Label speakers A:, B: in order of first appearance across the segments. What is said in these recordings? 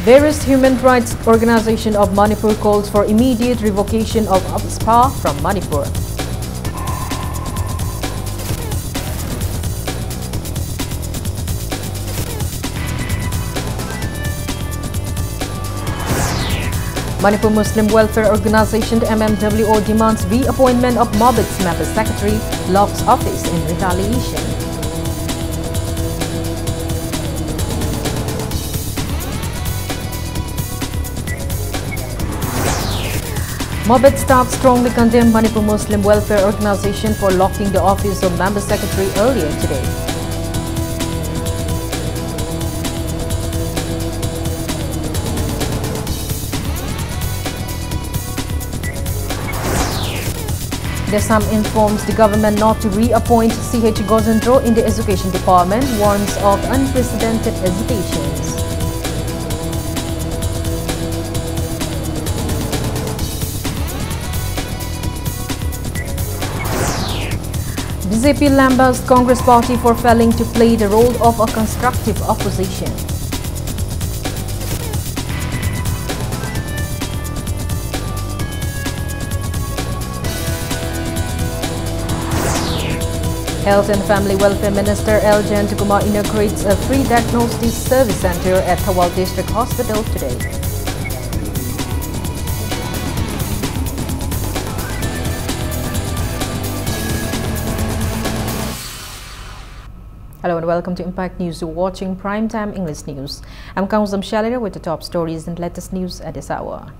A: Various human rights organizations of Manipur calls for immediate revocation of SPA from Manipur. Manipur Muslim Welfare Organization MMWO demands reappointment of Mobit's member secretary, locks office in retaliation. Mobit staff strongly condemned Manipur Muslim Welfare Organization for locking the office of member secretary earlier today. The Assam informs the government not to reappoint CH Gozendro in the Education Department, warns of unprecedented hesitations. BJP lambasted Congress party for failing to play the role of a constructive opposition. Health and Family Welfare Minister L. Jayantakumar inaugurates a free diagnostics service center at Thawal District Hospital today. Hello and welcome to Impact News. You're watching Primetime English News. I'm Kausam Shalira with the top stories and latest news at this hour.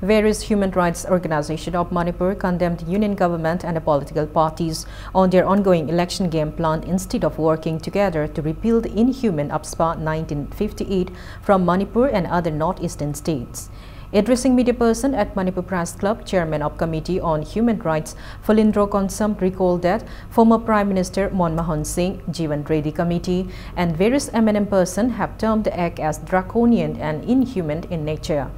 A: Various human rights organizations of Manipur condemned the union government and the political parties on their ongoing election game plan instead of working together to repeal the inhuman UPSPA 1958 from Manipur and other northeastern states. Addressing media person at Manipur Press Club, Chairman of Committee on Human Rights Falindro Konsam recalled that former Prime Minister Manmohan Singh, Jeevan Reddy Committee and various eminent persons have termed the act as draconian and inhuman in nature.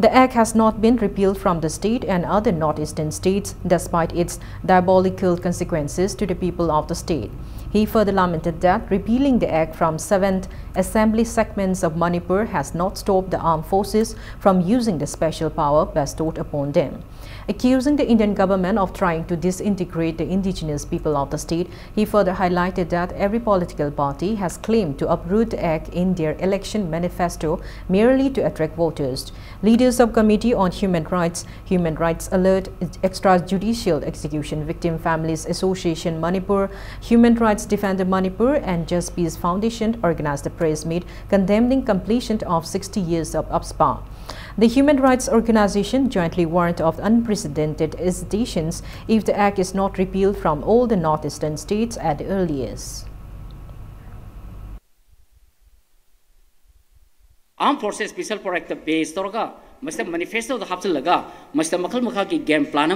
A: The act has not been repealed from the state and other northeastern states despite its diabolical consequences to the people of the state. He further lamented that repealing the act from 7th assembly segments of Manipur has not stopped the armed forces from using the special power bestowed upon them. Accusing the Indian government of trying to disintegrate the indigenous people of the state, he further highlighted that every political party has claimed to uproot the act in their election manifesto merely to attract voters. Leaders of Committee on Human Rights Alert, Extrajudicial Execution Victim Families Association Manipur, Human Rights Defender Manipur and Just Peace Foundation organized a press meet condemning completion of 60 years of UPSPA. The human rights organization jointly warned of unprecedented hesitations if the act is not repealed from all the northeastern states at the earliest.
B: Armed Forces Special Project based Torga, Mr. Manifesto the Hapsalaga, Mr. Makal Makaki game plan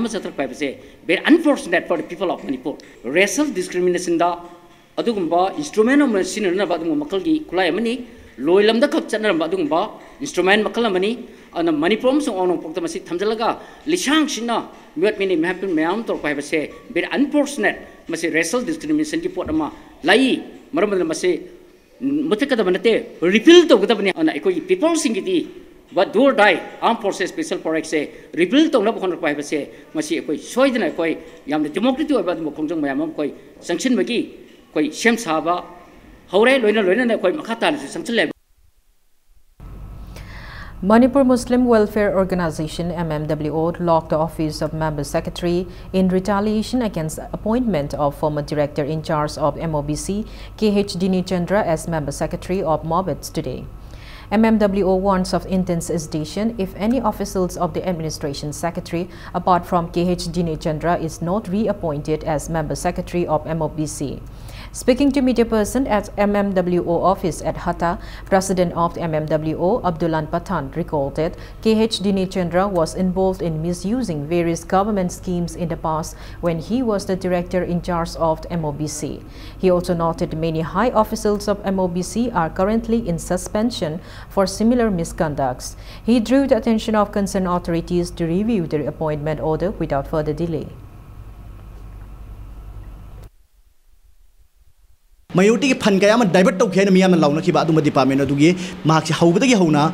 B: very unfortunate for the people of Manipur. Racial discrimination da Adugumba, instrument of machine and Makalgi, Kulayamani, Loilam the Kapchan Badumba, instrument Makalamani, and the Manipur so on Poctamasi Tamzalaga, Lishang Shina, Muat Mini Happen Mayam or Pivase, very unfortunate, Masi racial discrimination Portama, Lai, Maramadamase, Mutaka the Manate, repeal the Gutavani on Equi people singiti, but do or die, Armed Forces Special Project say, rebuild the Lab Pivase, Masi Equi, Soidan Equi, Yam the democracy about the Mokong Mayam Koi, Sanction Magi, Koi Shem Saba, Hore, Luna, Koi Makatan, Sanction level.
A: Manipur Muslim Welfare Organization MMWO locked the office of Member Secretary in retaliation against the appointment of former Director in charge of MOBC KH Dini Chandra as Member Secretary of Mobits today. MMWO warns of intense hesitation if any officials of the Administration Secretary apart from KH Dini Chandra is not reappointed as Member Secretary of MOBC. Speaking to media person at MMWO office at Hatta, President of the MMWO, Abdullan Pathan, recalled that KH Dini Chandra was involved in misusing various government schemes in the past when he was the director in charge of the MOBC. He also noted many high officials of MOBC are currently in suspension for similar misconducts. He drew the attention of concerned authorities to review the appointment order without further delay.
C: Majority ki fan kaya man divert tau kaya na miya man launa ki ba aduma department adugi mahak si hauba dagi hauna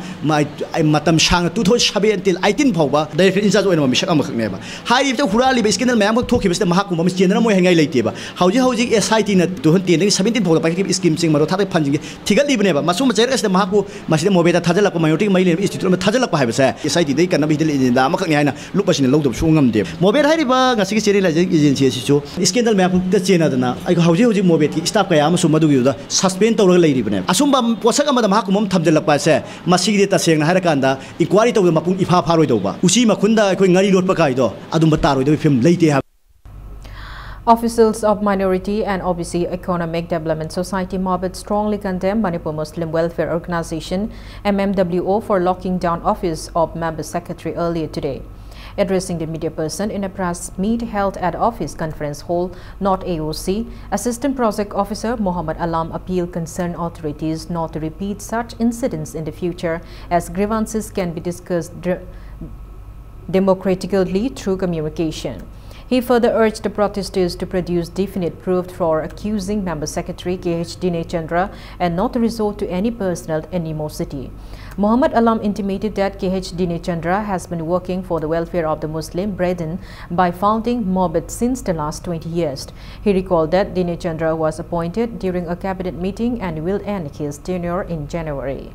C: matam shang 2007 until 18 phauba director in charge oina mishak amak ne ba hai ta hurali ba scandal mayam thokhi beste mahak ma chena mo hengai leite ba hauji SIT na 2010 dagi 17 phauda pa ki scheme sing maro thak fan jing thigal libne ba masum chair ka mahak maside mobeta thajala ko majority mai le institute ma thajala ko ha ba sa SIT dai kan bi dil da amak ni haina lupa sin lodom su ngam de mobet hai ba ngasi ki cheri la agency si so scandal mayam ta chena dana ai hauji mobet ki staff kaya suspend tawra leiribane asumba posak amada mahakumam thamjelakpa se masigi ta sengna harakanda inquiry tawda mapung ifa pharoi tawba usi makhunda khoi ngari lotpa kaido adumba taroi do film leite ha.
A: Officials of Minority and OBC Economic Development Society Mobet strongly condemned Manipur Muslim Welfare Organization MMWO for locking down office of member secretary earlier today. Addressing the media person in a press meet held at Office Conference Hall, North AOC, Assistant Project Officer Muhammad Alam appealed concerned authorities not to repeat such incidents in the future, as grievances can be discussed democratically through communication. He further urged the protesters to produce definite proof for accusing Member Secretary KH Dinechandra and not to resort to any personal animosity. Muhammad Alam intimated that KH Dinechandra has been working for the welfare of the Muslim brethren by founding Mobet since the last 20 years. He recalled that Dinechandra was appointed during a cabinet meeting and will end his tenure in January.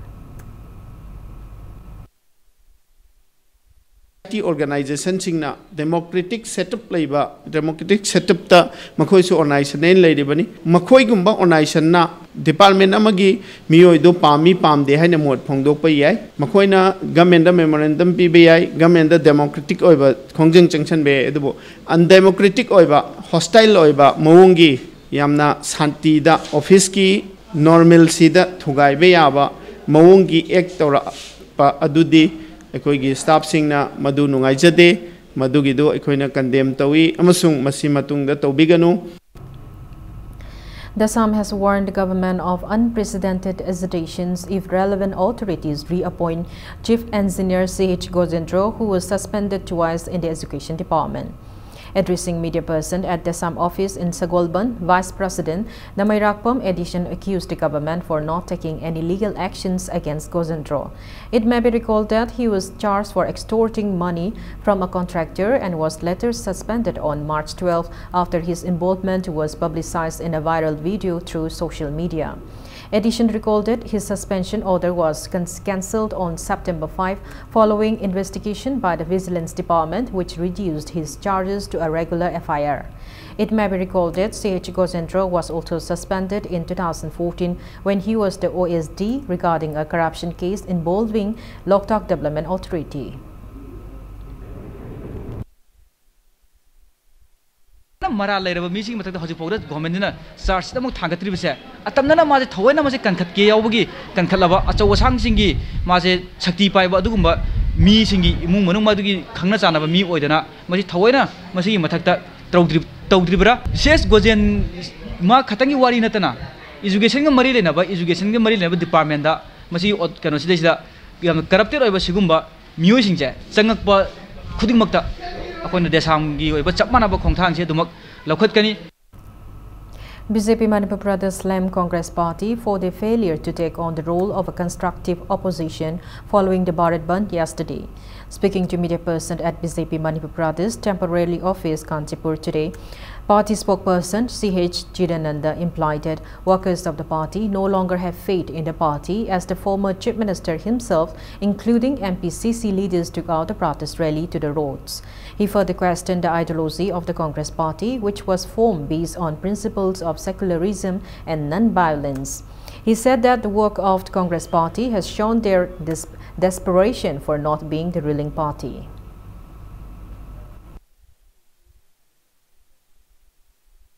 D: Organization singna democratic setup laiba democratic setup ta makhoi su organization nen leiribani makhoi gumba organization na department amagi miyoi do pami pamde haina mot phongdok pa yai makhoi na government da memorandum pi be yai government da democratic oiba khongjeng changchan be edu undemocratic oiba hostile oiba mawongi yamna santi da office ki normal sida thugai be yaba mawongi act tora pa adudi ekoigi staff singna madu nungai jade madugi do ekoina condemn tawi amasung masi matungda tawbiganu.
A: The Assam has warned the government of unprecedented hesitations if relevant authorities reappoint Chief Engineer CH Gojendro, who was suspended twice in the Education Department. Addressing media person at the Assam office in Sagolban, Vice President Namairakpam Edition accused the government for not taking any legal actions against Gojendro. It may be recalled that he was charged for extorting money from a contractor and was later suspended on March 12 after his involvement was publicized in a viral video through social media. Edition recalled that his suspension order was cancelled on September 5 following investigation by the Vigilance Department, which reduced his charges to a regular FIR. It may be recalled that CH Gojendro was also suspended in 2014 when he was the OSD regarding a corruption case involving Loktak Development Authority.
E: Mara later meeting with the Hojipod government starts the Tangatribse. Atamana Mazi Toena Mazi Kankatke Yawagi, Kankalava, Achawasang Singi, Mazi Chakti Pai Badumba, me Singi, Mumanumadi, Kangasana, me Oidana, Mazi Toena, Masi Matata, Tautribra, says Gozen Ma Katangi Wari Natana. Education Marina, but education Marina department, Masi Kanosida, corrupted over Sigumba, musing Sangakpa, Kudimakta.
A: BJP Manipur Pradesh blamed Congress Party for their failure to take on the role of a constructive opposition following the Bharat Bandh yesterday. Speaking to media person at BJP Manipur Pradesh temporary office Kantipur today, party spokesperson CH Chidananda implied that workers of the party no longer have faith in the party as the former Chief Minister himself, including MPCC leaders, took out the protest rally to the roads. He further questioned the ideology of the Congress Party, which was formed based on principles of secularism and non-violence. He said that the work of the Congress Party has shown their desperation for not being the ruling party.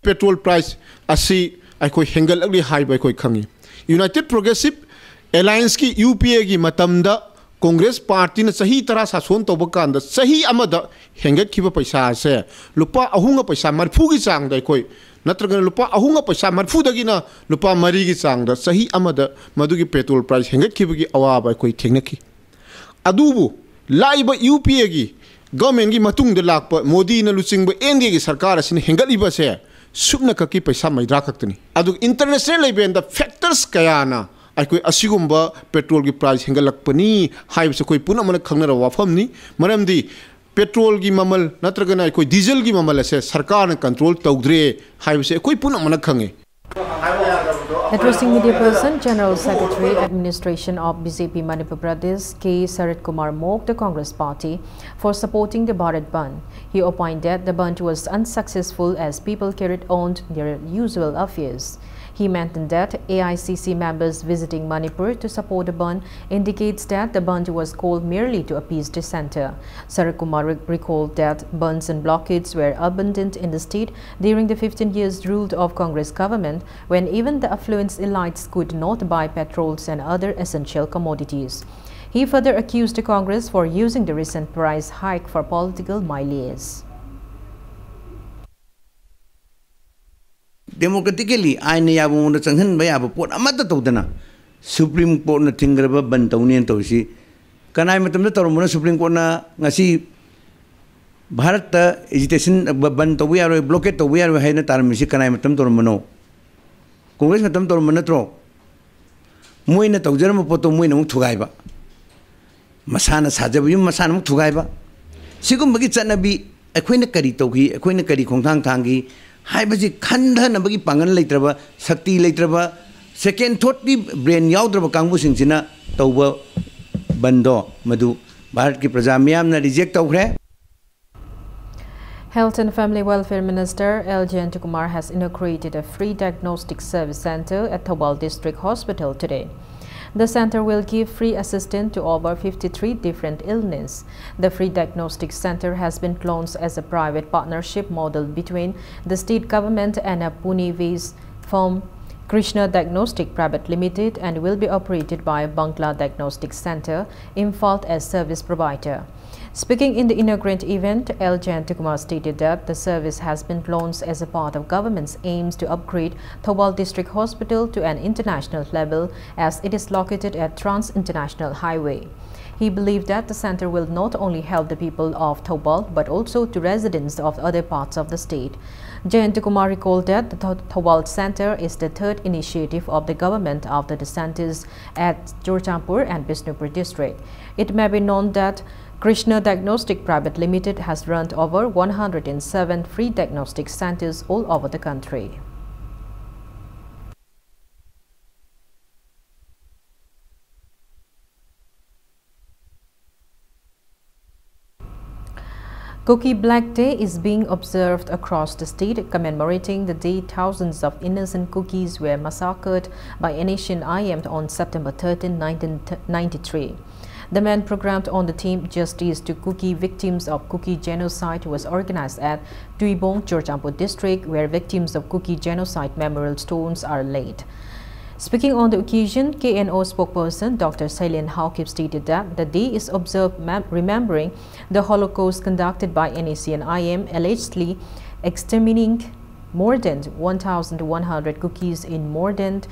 F: Petrol price asi aikoi hengal agli high by koi khangi United Progressive Alliance ki UPA gi matamda Congress Party na sahi tara sason toba kanda sahi amada hengat khiba paisa ase lupa ahunga paisa marfu gi chang dai koi natraga lupa ahunga paisa marfu dagi na lupa mari gi chang da sahi amada madugi petrol price hengat khiba gi awa ba koi thengnaki adubu laiba UPA gi government gi matung de lakpa Modi na luchingba NDA gi sarkar asin hengat liba se सुपना ककी पैसा मैद्रा खक्तनी अदु international level the factors कयाना अखोई असिगुम्बा petrol की price हेंगलकपनी हाइबसे कोई पुना मन खंगनर वाफमनी मरमदी पेट्रोल की ममल नत्रगना अखोई डीजल की ममल से सरकार ने कंट्रोल तौद्रे हाइबसे कोई पुना मन खंगे.
A: Addressing media person, General Secretary, Administration of BJP Manipur Pradesh, K. Sarat Kumar mocked the Congress party for supporting the Bharat Bandh. He opined that the Bandh was unsuccessful as people carried on their usual affairs. He maintained that AICC members visiting Manipur to support the Bandh indicates that the Bandh was called merely to appease dissenter. Sarat Kumar recalled that Bandhs and blockades were abundant in the state during the 15 years rule of Congress government, when even the affluent elites could not buy petrols and other essential commodities. He further accused the Congress for using the recent price hike for political mileage.
G: Democratically, I never want to sanction by a port amata todana. Supreme Court na tingraba bantonian tosi. Can I metam the Tormona Supreme Court na ngasi Bharata agitation bantowi are blockade to wear behind the Tarmisi can I metam Tormono. Congress metam Tormonatro. Muina Togerma poto muino tugaiba. Masana Sajabim Masanum tugaiba. Sigum Bagitsana be a queen caritogi, a queen cari kontang tangi. Haibaji Kanda Nabagi Pangan later, Sakti later, second totally brain Yaudra Kangu Sinsina, Toba Bando, Madu, Barki Prazamiam, reject over.
A: Health and Family Welfare Minister L. Jayantikumar has inaugurated a free diagnostic service center at Thobal District Hospital today. The center will give free assistance to over 53 different illnesses. The free diagnostic center has been launched as a private partnership model between the state government and a Pune-based firm, Krishna Diagnostic Private Limited, and will be operated by Bangla Diagnostic Center, Imphal as service provider. Speaking in the inaugurated event, L. Jayantikumar stated that the service has been launched as a part of government's aims to upgrade Thobal District Hospital to an international level as it is located at Trans-International Highway. He believed that the center will not only help the people of Thobal but also to residents of other parts of the state. Jayantikumar recalled that the Thobal Center is the third initiative of the government after the centers at Churchampur and Bishnupur district. It may be known that Krishna Diagnostic Private Limited has run over 107 free diagnostic centers all over the country. Cookie Black Day is being observed across the state, commemorating the day thousands of innocent cookies were massacred by an Asian IM on September 13, 1993. The man programmed on the theme Justice to Cookie Victims of Cookie Genocide was organized at Tuibong, Churchampur district, where victims of Cookie Genocide memorial stones are laid. Speaking on the occasion, KNO spokesperson Dr. Sailen Haukip stated that the day is observed remembering the Holocaust conducted by NACN-IM, allegedly exterminating more than 1,100 cookies in more than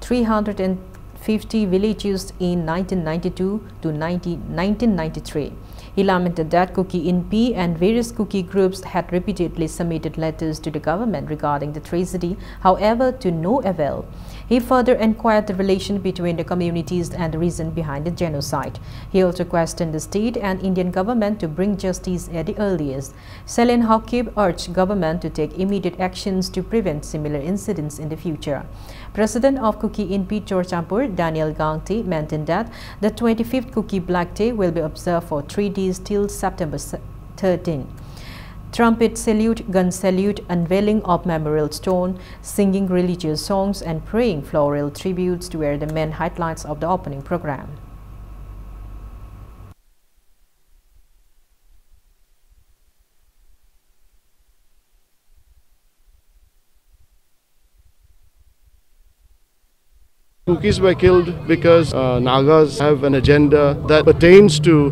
A: 350 villages in 1992 to 1993. He lamented that Cookie NP and various cookie groups had repeatedly submitted letters to the government regarding the tragedy, however, to no avail. He further inquired the relation between the communities and the reason behind the genocide. He also questioned the state and Indian government to bring justice at the earliest. Selen Haukib urged government to take immediate actions to prevent similar incidents in the future. President of Cookie NP Churchampur, Daniel Gangti, maintained that the 25th Cookie Black Day will be observed for 3 days till September 13. Trumpet salute, gun salute, unveiling of memorial stone, singing religious songs and praying floral tributes were the main highlights of the opening program.
H: Cookies were killed because Nagas have an agenda that pertains to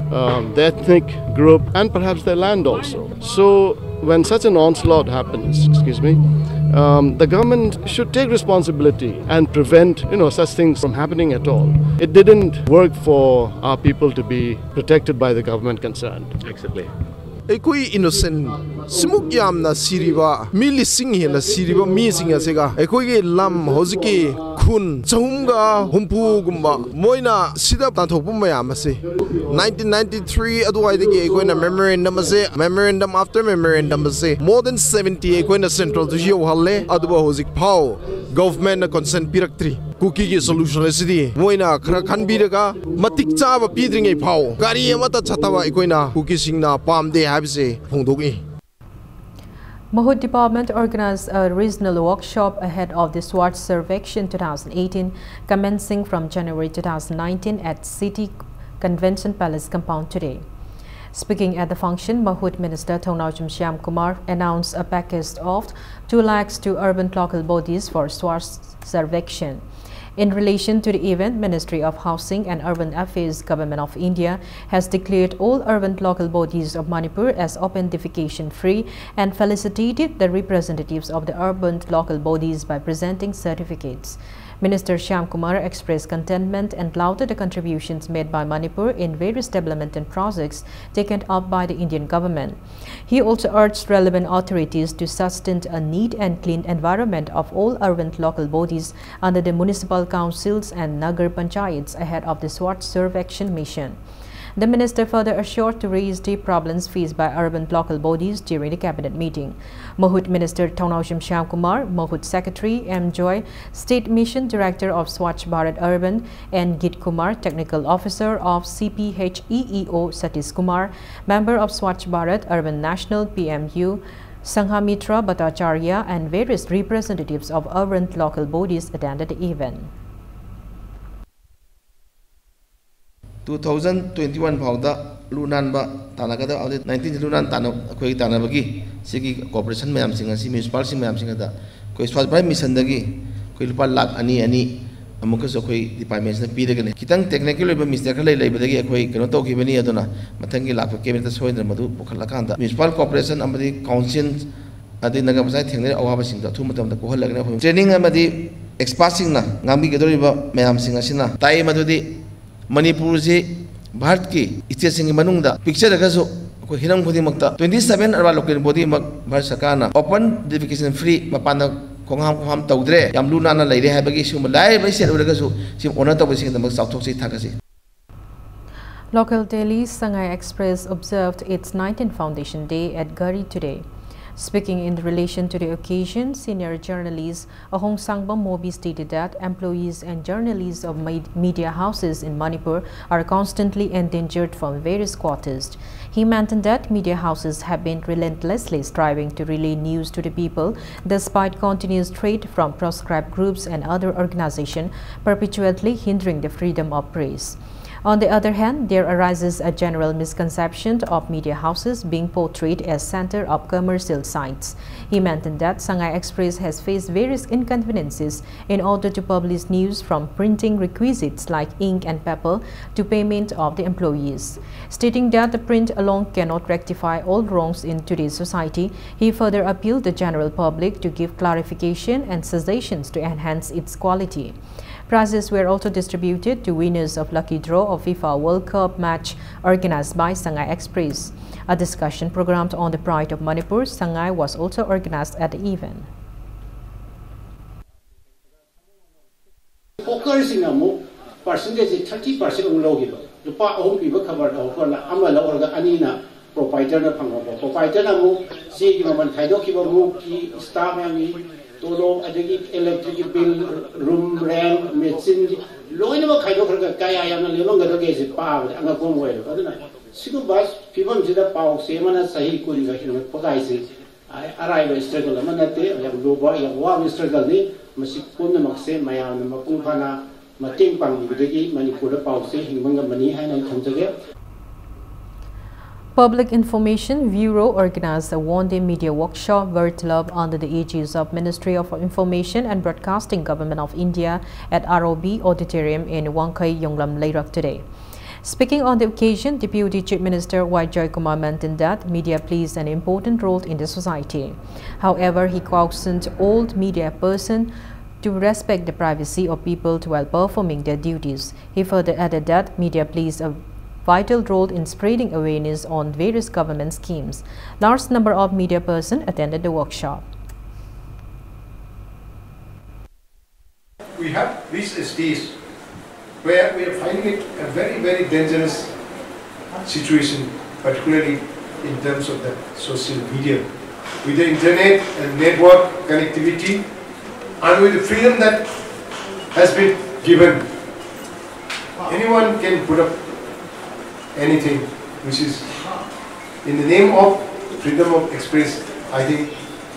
H: the ethnic group and perhaps their land also. So when such an onslaught happens, the government should take responsibility and prevent such things from happening at all. It didn't work for our people to be protected by the government concerned.
I: Exactly.
H: Ekui innocent simuk yamna siriba milising hena siriba mi singa sega ekoi lam hoziki khun chahumga humpu gumba moina sida tanthokpu mayam ase 1993 aduai degi ekoina memorandum after memorandum ase more than 70 ekoina central to yo halle aduba hozik phau government na consent piraktri kuki ki solution asidi moina khara khanbiraga matik chaba pidringai phau gari amata chatawa ekoina kuki singna pamde habse phongdogi.
A: Mahut Department organized a regional workshop ahead of the SWAT Survection 2018, commencing from January 2019 at City Convention Palace compound today. Speaking at the function, Mahut Minister Thongnawjam Shyam Kumar announced a package of 2 lakhs to urban local bodies for SWAT Survection. In relation to the event, Ministry of Housing and Urban Affairs, Government of India has declared all urban local bodies of Manipur as open defecation free and felicitated the representatives of the urban local bodies by presenting certificates. Minister Shyam Kumar expressed contentment and lauded the contributions made by Manipur in various development projects taken up by the Indian government. He also urged relevant authorities to sustain a neat and clean environment of all urban local bodies under the municipal councils and Nagar Panchayats ahead of the SWAT Survection mission. The minister further assured to raise the problems faced by urban local bodies during the cabinet meeting. Mahut Minister Thongnawjam Shyam Kumar, Mahut Secretary M. Joy, State Mission Director of Swachh Bharat Urban, and Git Kumar, Technical Officer of CPHEEO Satish Kumar, Member of Swachh Bharat Urban National PMU, Sanghamitra Bhattacharya, and various representatives of urban local bodies attended the event.
I: 2021 phawda lunan ba tanagada audit 19 lunan tana koi tanabagi sigi corporation mayam singa si municipal sing mayam singa da koi swat bai mission dagi koi lupa lakh ani amuka so koi departments na pidagane kitang technical ba mistake lei badagi koi kano to ki bani aduna mathangi lakh cabinet soindra madu pokhalakanda municipal corporation amadi council adi naga basai thengne awaba sing da thu matam da kohal lagna training amadi expert sing na ngambi gedoriba mayam singa sina tai madudi Manipur se Bharat ki state singi manungda picture agaso ko hiram khodi makta 27 arba local body mak Bharat Sarkar na open defecation free mapana kongham tawdre yam luna na leire habagi sum lai bai set uragaso sim honor tawbasi damak sauthok si thakasi.
A: Local Delhi Sangai Express observed its 19th Foundation Day at Gari today. Speaking in relation to the occasion, senior journalist Ahong Sangbam Mobi stated that employees and journalists of media houses in Manipur are constantly endangered from various quarters. He maintained that media houses have been relentlessly striving to relay news to the people despite continuous threat from proscribed groups and other organizations perpetually hindering the freedom of press. On the other hand, there arises a general misconception of media houses being portrayed as center of commercial sites. He maintained that Sangai Express has faced various inconveniences in order to publish news, from printing requisites like ink and paper to payment of the employees. Stating that the print alone cannot rectify all wrongs in today's society, he further appealed the general public to give clarification and suggestions to enhance its quality. Prizes were also distributed to winners of Lucky Draw of FIFA World Cup match organized by Sangai Express. A discussion program on the pride of Manipur, Sangai, was also organized at the event.
J: Percentage 30% low. The part of people covered over Amala or the Anina provider provider see human Kaidoki staff Todo electric bill, room rent, medicine, low in a kind of Kaya and a longer gazed power and a home way. Single bus, people to the power, same as Sahi couldn't get I arrive a struggle, a manate, I have go by a warm struggle, Masipuna Maxe, Mayan, Mapumpana, Matimpang, Vidagi, Manipur, Power, saying money, and I come together.
A: Public Information Bureau organized a one-day media workshop World Love under the aegis of Ministry of Information and Broadcasting Government of India at ROB Auditorium in Wangkai, Yonglam, Leirak today. Speaking on the occasion, Deputy Chief Minister Y. Joy Kumar maintained that media plays an important role in the society. However, he cautioned all media persons to respect the privacy of people while performing their duties. He further added that media plays a vital role in spreading awareness on various government schemes. Large number of media persons attended the workshop.
F: We have reached a stage where we are finding it a very, very dangerous situation, particularly in terms of the social media. With the internet and network connectivity and with the freedom that has been given, anyone can put up anything which is in the name of freedom of express. I think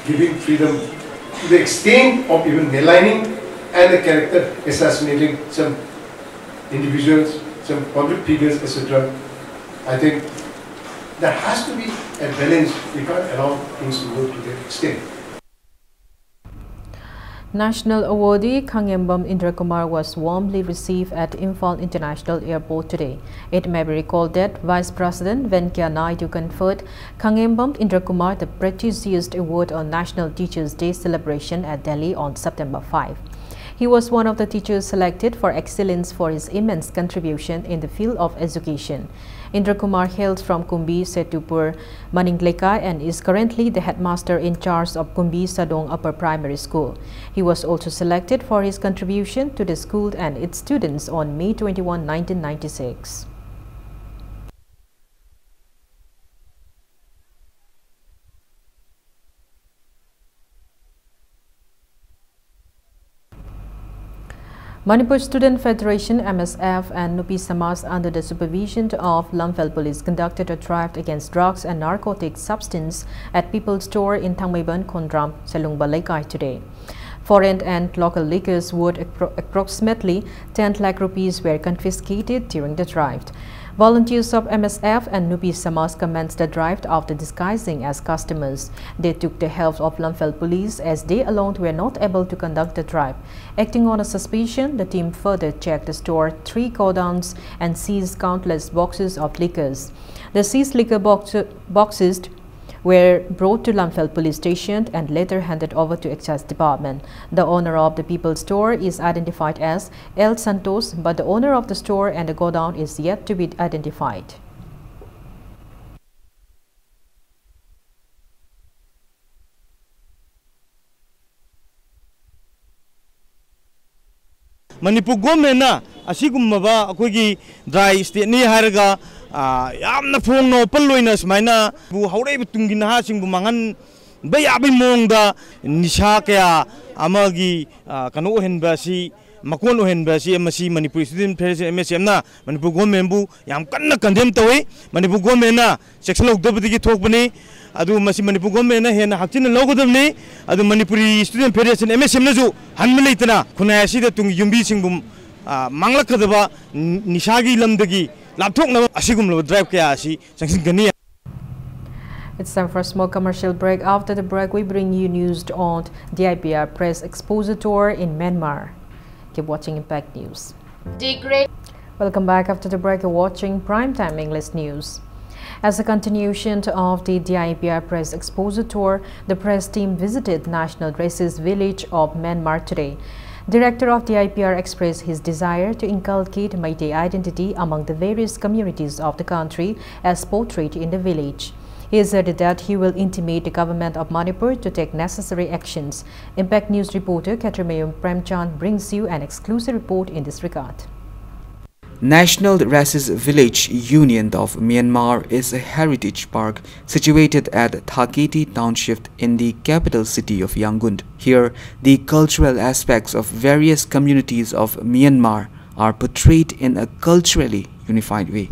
F: giving freedom to the extent of even maligning and the character assassinating some individuals, some public figures, etc. I think there has to be a balance. We can't allow things to go to that extent.
A: National awardee Khangembam Indra Kumar was warmly received at Imphal International Airport today. It may be recalled that Vice President Venkaiah Naidu conferred Khangembam Indra Kumar the prestigious award on National Teachers' Day celebration at Delhi on September 5. He was one of the teachers selected for excellence for his immense contribution in the field of education. Indra Kumar hails from Kumbi Setupur Maningleka and is currently the headmaster in charge of Kumbi Sadong Upper Primary School. He was also selected for his contribution to the school and its students on May 21, 1996. Manipur Student Federation MSF and Nupi Samas under the supervision of Lamphel Police conducted a drive against drugs and narcotic substance at People's Store in Thangmaiban, Khondram, Selungba Laikai today. Foreign and local liquors worth approximately 10 lakh rupees were confiscated during the drive. Volunteers of MSF and Nupi Samas commenced the drive after disguising as customers. They took the help of Lamphel Police as they alone were not able to conduct the drive. Acting on a suspicion, the team further checked the store 3 godowns and seized countless boxes of liquors. The seized liquor boxes were brought to Lamphel Police Station and later handed over to Excise Department. The owner of the People's Store is identified as El Santos, but the owner of the store and the godown is yet to be identified.
K: Manipur government na asigumaba akoigi dry state ni haraga yamna phong no palloina smaina bu haurei butungi na singbu mangan bayabi mongda nisha kya amagi kanu henba si makon henba si masi Manipur student federation MSM na Manipur government bu yam kanna condemn tawi Manipur government na section lokdabdi thokbani adu masi Manipur government na hena hakchin logodamni adu Manipuri student federation MSM na ju hanmeleitana khunai asida tung yumbi singbu manglakadaba nishagi lamdagi lapthokna asigumlo drive kya asi sangsingani.
A: It's time for a small commercial break. After the break, we bring you news on the IPR Press Exposure Tour in Myanmar. Keep watching Impact News. Welcome back. After the break, you're watching Primetime English News. As a continuation of the DIPR Press Exposure Tour, the press team visited National Races Village of Myanmar today. Director of the IPR expressed his desire to inculcate Meitei identity among the various communities of the country as portrayed in the village. He asserted that he will intimate the government of Manipur to take necessary actions. Impact News reporter Katrimayum Premchand brings you an exclusive report in this regard.
L: National Races Village Union of Myanmar is a heritage park situated at Thaketi Township in the capital city of Yangon. Here, the cultural aspects of various communities of Myanmar are portrayed in a culturally unified way.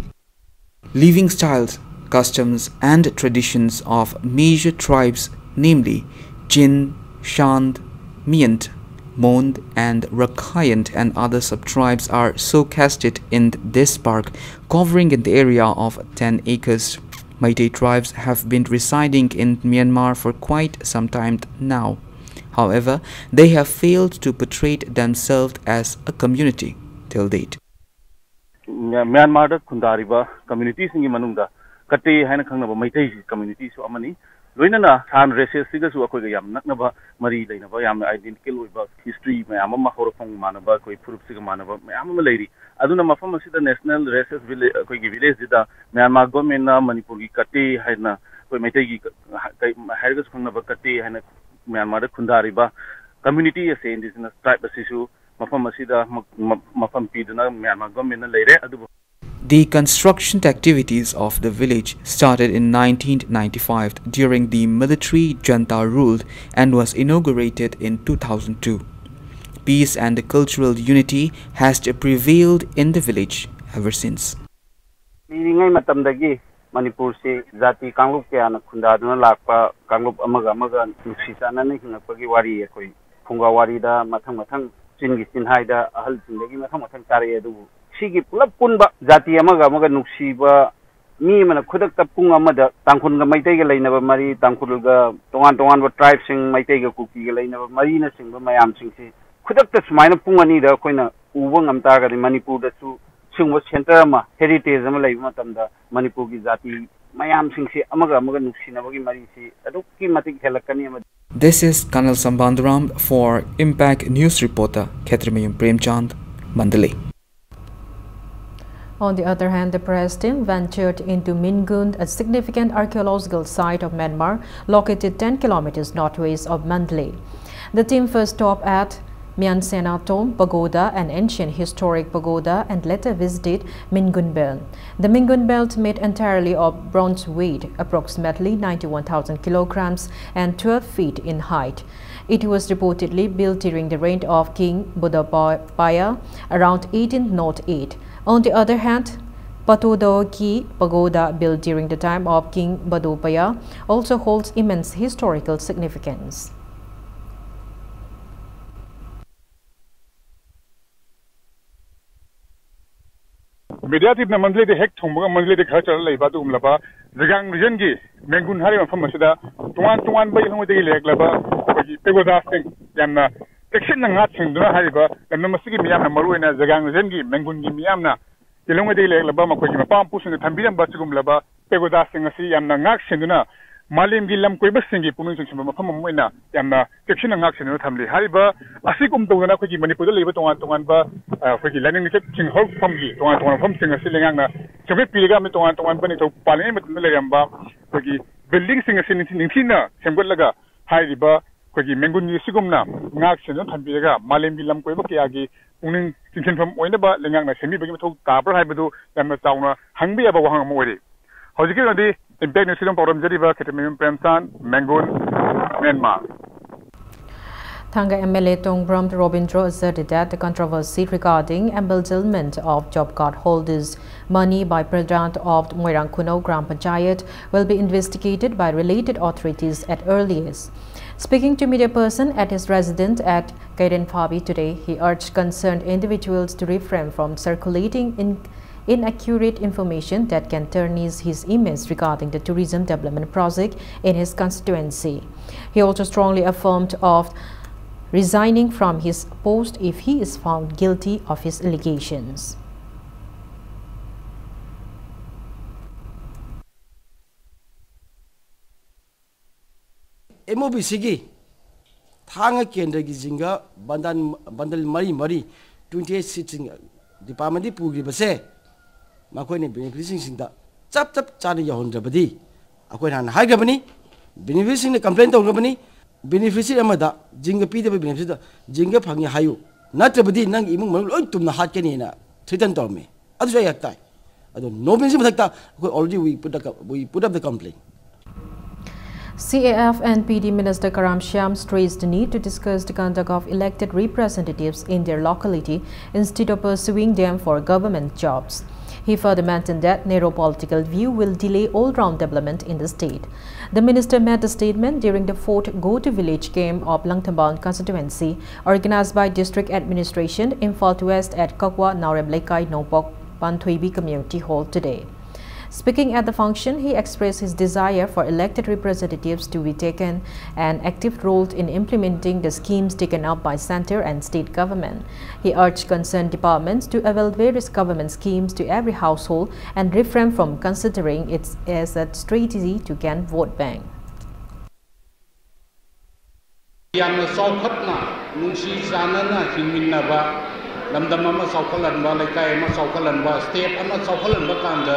L: Living styles, customs and traditions of major tribes, namely Jin, Shand, Miant, Mon and Rakhine and other sub-tribes are showcased in this park, covering an area of 10 acres. Meitei tribes have been residing in Myanmar for quite some time now. However, they have failed to portray themselves as a community till date.
M: Myanmar da khundariba communities ingi manungda kate haina khangnaba Meitei community su amani loinana san races siga su akoi yam naknaba mari leinaba yam identical oiba history mayam ma horofong manaba koi furup siga manaba mayam ma leiri aduna mafam asida national races village koi gi village da Myanmar government na Manipur gi kati haina koi maitai gi haiga khangna ba kati haina Myanmar da khundari ba community ase indigenous tribe asisu mafam asida mafam piduna Myanmar government na leire adu.
L: The construction activities of the village started in 1995 during the military junta ruled and was inaugurated in 2002. Peace and cultural unity has prevailed in the village ever since.
N: Manipur se zati kanglup ke ana khunda duna lakpa kanglup amaga nuksitana ne hinapagi wari ekoi phunga wari da mathang chingi chinhai da ahal chindagi mathang tare edu sigi pulap punba zati amaga nuksiba mi mana khudak ta pung amada tangkhun ga maitai ga leinaba mari tangkhul ga tongan ba tribe sing maitai ga kuki ga leinaba mari na sing ba mayam sing si khudak ta sumaina pung ani da koina uba ngam ta ga Manipur da su singwa center ma heritage ama laiba matamda Manipur gi zati mayam sing si amaga nuksinabagi mari si adukki matik helakani ama.
L: This is Kanal Sambandram for Impact News reporter Khetrimayum Premchand, Mandalay.
A: On the other hand, the press team ventured into Mingun, a significant archaeological site of Myanmar, located 10 kilometers northwest of Mandalay. The team first stopped at Myan Sena Tomb Pagoda, an ancient historic pagoda, and later visited Mingun Belt. The Mingun Belt made entirely of bronze weight, approximately 91,000 kilograms and 12 feet in height. It was reportedly built during the reign of King Budapaya around 1808. On the other hand, Patodoki Pagoda, built during the time of King Budapaya, also holds immense historical significance.
O: Mediative na Mandalay de hek thongba Mandalay de khachar leiba du umlaba jagang region gi mengun hari mafam masida tuan bai hongde gi leklaba gi pagoda sing yanna section nga thingduna hariba kanna masigi miyam na maruina jagang region gi mengun gi miyam na kilongwe de leklaba makogi mapam pusin thambiram ba chugumlaba pagoda sing asi yanna ngak sinduna malim gi lam koiba singi punung sing mafam moina yanna section ngak sinduna thamli hariba asikum tawna khogi Manipur da leiba tuan ba khogi learning ni sing hol famgi tuan fam sing asi lengang na chebe piliga me tuan bani to paleng me leramba khogi building sing asi ningthina semgolaga hariba khogi mengun ni sigumna ngak sinduna thambiga malim gi lam koiba kya gi punung sing fam oina ba lengang na semi bagi to tabra haibu yanna tauna hangbi aba wahang mo ri hojiki nadi Impact News Film Program Jariba Khetrimayum Premchand, Mangun, Myanmar.
A: Thanga MLA Tongbram Robindro asserted that the controversy regarding embezzlement of job card holders' money by President of Moirang Kuno Gram Panchayat will be investigated by related authorities at earliest. Speaking to media person at his residence at Kairen Phabi today, he urged concerned individuals to refrain from circulating inaccurate information that can tarnish his image regarding the tourism development project in his constituency. He also strongly affirmed of resigning from his post if he is found guilty of his allegations.
P: MOBCG Thanga Kendra Gizinga Bandal Mari 28 sitting Department Pugi Base Makoni beneficing the chap Chani Yahondrabadi. Akwan Hagabani, beneficing the complaint of Gabani, beneficiary Amada, Jinga Peter benefit, Jinga Pangi Hayu, not a badi nang imum to the Hatkanina, threatened to me. Other way at time. I don't know, already we put up the complaint.
A: CAF and PD Minister Karam Shyam stressed the need to discuss the conduct of elected representatives in their locality instead of pursuing them for government jobs. He further mentioned that narrow political view will delay all-round development in the state. The minister made the statement during the 4th Go-to-Village game of Langtambang constituency organized by District Administration in Imphal West at Kakwa Naurem Lekai Nopok Panthuibi Community Hall today. Speaking at the function, he expressed his desire for elected representatives to be taken an active role in implementing the schemes taken up by centre and state government. He urged concerned departments to avail various government schemes to every household and refrain from considering it as a strategy to gain vote bank.
Q: lamdam ama saukalanba laikai ama saukalanba state ama saukalanba kanda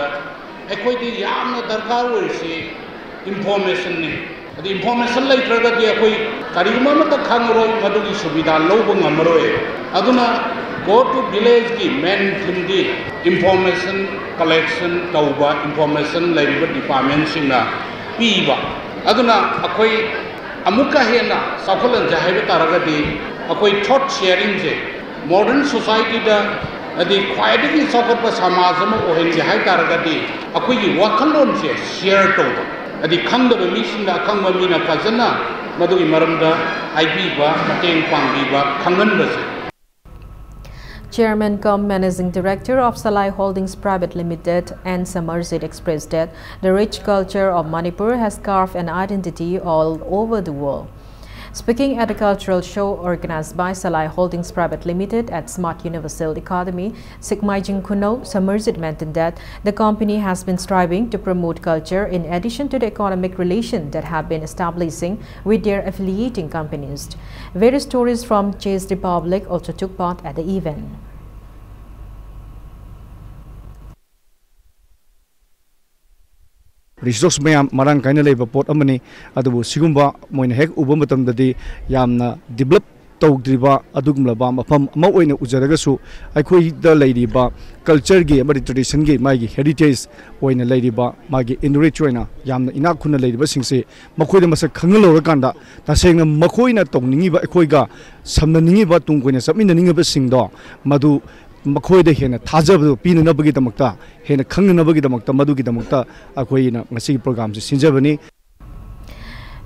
Q: akhoi di yamna darkar oisi information ni adi information laitraga di akhoi kariguma mata khangro madugi subida lobo ngamroi aduna go to village ki main thing di information collection tauba information laiba department singna piba aduna akhoi amuka hena saukalan jahaiba taraga di akhoi thought sharing je modern society da adi khwaidagi saukat samaj ama ohengi hai taraga di akhoi gi wakalon je share tauba adi khangda mission da khangba mina fazana madugi maramda aibiba mateng pangbiba khangan base.
A: Chairman cum Managing Director of Salai Holdings Private Limited and Samarzit expressed that the rich culture of Manipur has carved an identity all over the world. Speaking at a cultural show organized by Salai Holdings Private Limited at Smart Universal Academy, Sikmaijing Kuno, Samarzit mentioned that the company has been striving to promote culture in addition to the economic relations that have been establishing with their affiliating companies. Various tourists from Czech Republic also took part at the event.
R: Resource mayam marang kaina leba pot amani adubu sigumba moina hek uba matamdadi yamna develop tawdriba adugumlaba mafam ama oina ujaragasu aikhoi da leiriba culture gi amari tradition gi magi heritage oina leiriba magi enrich oina yamna ina khuna leiriba singse makhoi da masak khangalo rakanda tasengna makhoi na tongningi ba aikhoi ga samnaningi ba tungkoina sapminaningi ba singdo madu makhoi da hena thajabdu pinanabagi damakta hena khangnabagi damakta madugi damakta akoina ngasi program se sinjabani.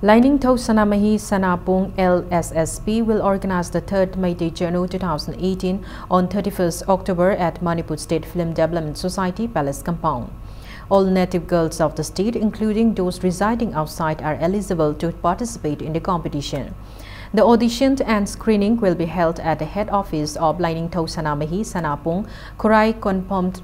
A: Lining Tho Sanamahi Sanapung LSSP will organize the 3rd Meitei Janu 2018 on 31st October at Manipur State Film Development Society Palace Compound. All native girls of the state, including those residing outside, are eligible to participate in the competition. The audition and screening will be held at the head office of Lining Tho Sanamahi Sanapung Kurai Konpomt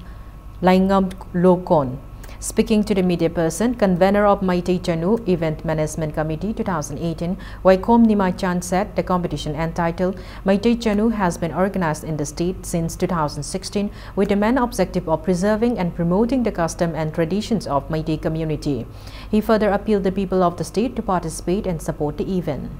A: Laingam Lokon. Speaking to the media person, convener of Meitei Janu Event Management Committee 2018, Waikom Nimachan said the competition entitled Meitei Janu has been organized in the state since 2016 with the main objective of preserving and promoting the custom and traditions of Meitei community. He further appealed the people of the state to participate and support the event.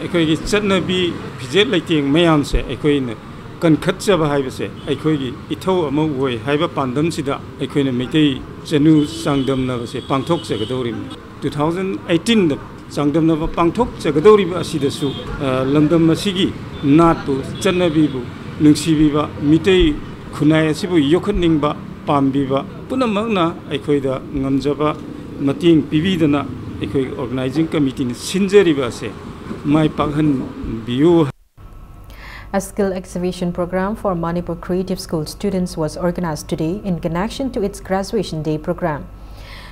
S: ꯑꯩꯈꯣꯏꯒꯤ ꯆꯠꯅꯕꯤ ꯐꯤꯖꯦꯠ ꯂꯩꯇꯦꯡ ꯃꯌꯥꯝꯁꯦ ꯑꯩꯈꯣꯏꯅ ꯀꯟꯈꯠꯆꯕ ꯍꯥꯏꯕꯁꯦ ꯑꯩꯈꯣꯏꯒꯤ ꯏꯊꯧ ꯑꯃ ꯑꯣꯏ ꯍꯥꯏꯕ ꯄꯥꯟꯗꯝꯁꯤꯗ ꯑꯩꯈꯣꯏꯅ ꯃꯩꯇꯩ ꯆꯅꯨ ꯆꯥꯡꯗꯝꯅꯕꯁꯦ ꯄꯥꯡꯊꯣꯛꯆꯒꯗꯧꯔꯤꯕꯅꯤ 2018ꯗ ꯆꯥꯡꯗꯝꯅꯕ ꯄꯥꯡꯊꯣꯛꯆꯒꯗꯧꯔꯤꯕ ꯑꯁꯤꯗꯁꯨ ꯂꯝꯗꯝ ꯑꯁꯤꯒꯤ ꯅꯥꯠꯄꯨ ꯆꯠꯅꯕꯤꯕꯨ ꯅꯨꯡꯁꯤꯕꯤꯕ ꯃꯤꯇꯩ ꯈꯨꯟꯅꯥꯏ ꯑꯁꯤꯕꯨ ꯌꯣꯛꯈꯠꯅꯤꯡꯕ ꯄꯥꯝꯕꯤꯕ ꯄꯨꯝꯅꯃꯛꯅ ꯑꯩꯈꯣꯏꯗ ꯉꯝꯖꯕ ꯃꯇꯦꯡ ꯄꯤꯕꯤꯗꯅ ꯑꯩꯈꯣꯏ ꯑꯣꯔꯒꯅꯥꯏꯖꯤꯡ ꯀꯃꯤꯇꯤꯅ ꯁꯤꯟꯖꯔꯤꯕ ꯑꯁꯦ ꯃꯥꯏ ꯄꯥꯛꯍꯟꯕꯤꯌꯨ.
A: A skill exhibition program for Manipur Creative School students was organized today in connection to its Graduation Day program.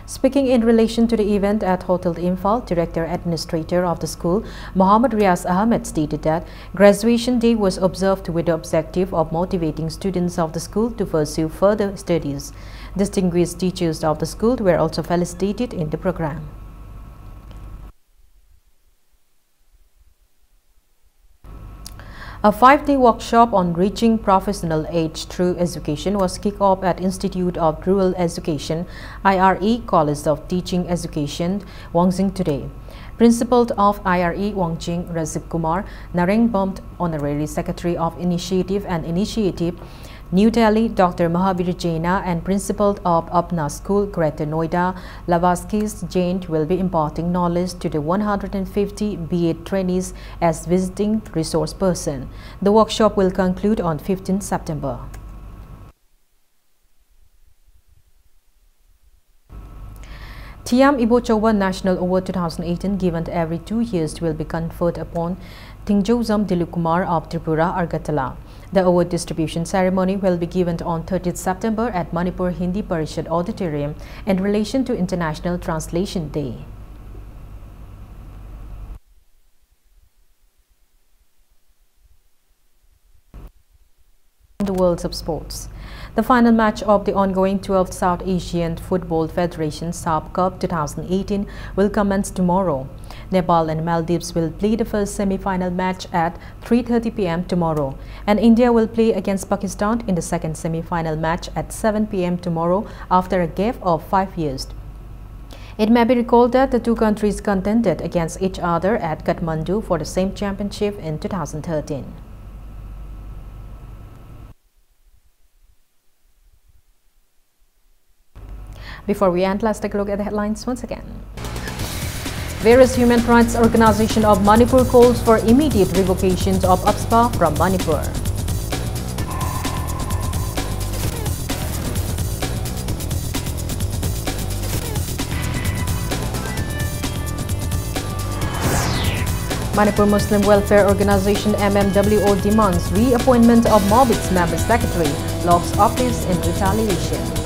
A: Speaking in relation to the event at Hotel Imphal, Director Administrator of the school, Muhammad Riaz Ahmed stated that Graduation Day was observed with the objective of motivating students of the school to pursue further studies. Distinguished teachers of the school were also felicitated in the program. A 5-day workshop on reaching professional age through education was kicked off at Institute of Rural Education, IRE College of Teaching Education, Wangjing today. Principal of IRE Wangjing, Razib Kumar, Nareng Bomt, Honorary Secretary of Initiative and Initiative, New Delhi, Dr. Mahavir Jaina, and Principal of Apna School, Greater Noida, Lavaskis Jain will be imparting knowledge to the 150 B.Ed trainees as visiting resource person. The workshop will conclude on 15 September. Tiam Ibo Chowa National Award 2018 given every 2 years will be conferred upon Tingjozam Dilukumar of Tripura, Argatala. The award distribution ceremony will be given on 30th September at Manipur Hindi Parishad Auditorium in relation to International Translation Day. The world of sports. The final match of the ongoing 12th South Asian Football Federation SAP Cup 2018 will commence tomorrow. Nepal and Maldives will play the first semi-final match at 3:30 p.m. tomorrow, and India will play against Pakistan in the second semi-final match at 7 p.m. tomorrow after a gap of 5 years. It may be recalled that the two countries contended against each other at Kathmandu for the same championship in 2013. Before we end, let's take a look at the headlines once again. Various human rights organizations of Manipur calls for immediate revocations of UPSPA from Manipur. Manipur Muslim Welfare Organization MMWO demands reappointment of Mobit's member secretary, locks office in retaliation.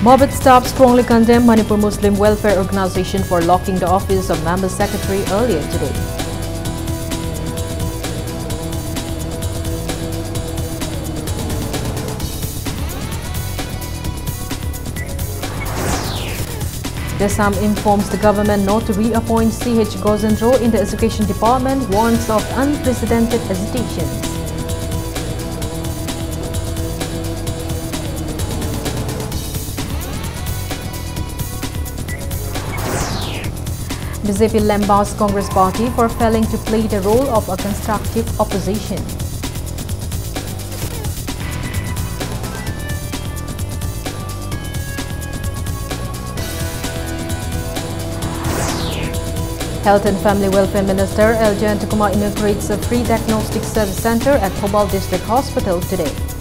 A: Mobit staff strongly condemned Manipur Muslim Welfare Organization for locking the office of member secretary earlier today. Desam informs the government not to reappoint CH Gozendro in the Education Department, warns of unprecedented hesitations. BJP lambasts Congress Party for failing to play the role of a constructive opposition. Health and Family Welfare Minister L. Jayantakumar inaugurates a free diagnostic service center at Thobal District Hospital today.